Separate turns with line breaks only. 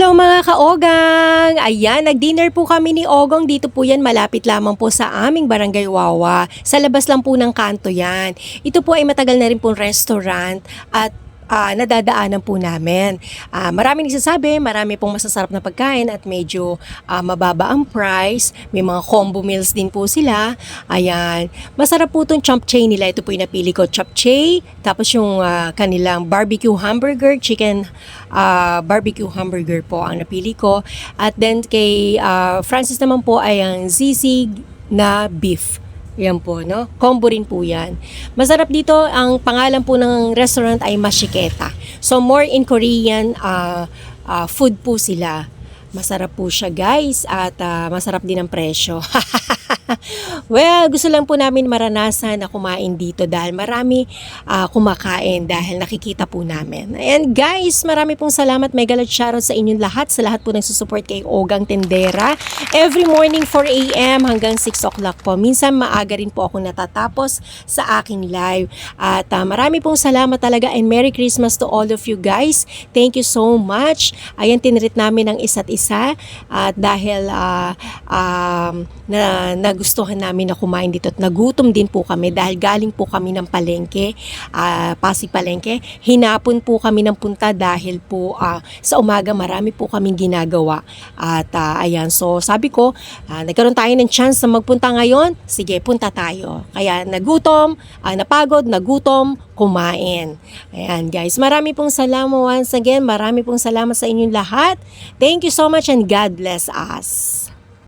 Hello mga kaogang! Ayan, nag-dinner po kami ni Ogong. Dito po yan, malapit lamang po sa aming Barangay Wawa. Sa labas lang po ng kanto yan. Ito po ay matagal na rin pong restaurant at nadadaanan po namin. Maraming nagsasabi, marami pong masasarap na pagkain at medyo mababa ang price. May mga combo meals din po sila. Ayan. Masarap po itong chopchae nila. Ito po yung napili ko, chopchae. Tapos yung kanilang barbecue hamburger, chicken barbecue hamburger po ang napili ko. At then kay Francis naman po ay ang sisig na beef. Yan po, no? Combo rin po yan. Masarap dito, ang pangalan po ng restaurant ay Mashiketa. So, more in Korean food po sila. Masarap po siya, guys. At masarap din ang presyo. Well, gusto lang po namin maranasan na kumain dito dahil marami kumakain dahil nakikita po namin. And guys, marami pong salamat. Mega love shoutout sa inyong lahat, sa lahat po nagsusupport kay Ogang Tendera. Every morning 4 a.m. hanggang 6 o'clock po. Minsan maaga rin po ako natatapos sa aking live. At marami pong salamat talaga and Merry Christmas to all of you guys. Thank you so much. Ayan, tinreat namin ang isa't isa at dahil nagustuhan namin na kumain dito at nagutom din po kami dahil galing po kami ng palengke, Pasig Palengke. Hinapon po kami ng punta dahil po sa umaga marami po kaming ginagawa. At ayan, so sabi ko, nagkaroon tayo ng chance na magpunta ngayon, sige, punta tayo. Kaya nagutom, napagod, nagutom, kumain. Ayan guys, marami pong salamat once again, marami pong salamat sa inyong lahat. Thank you so much and God bless us.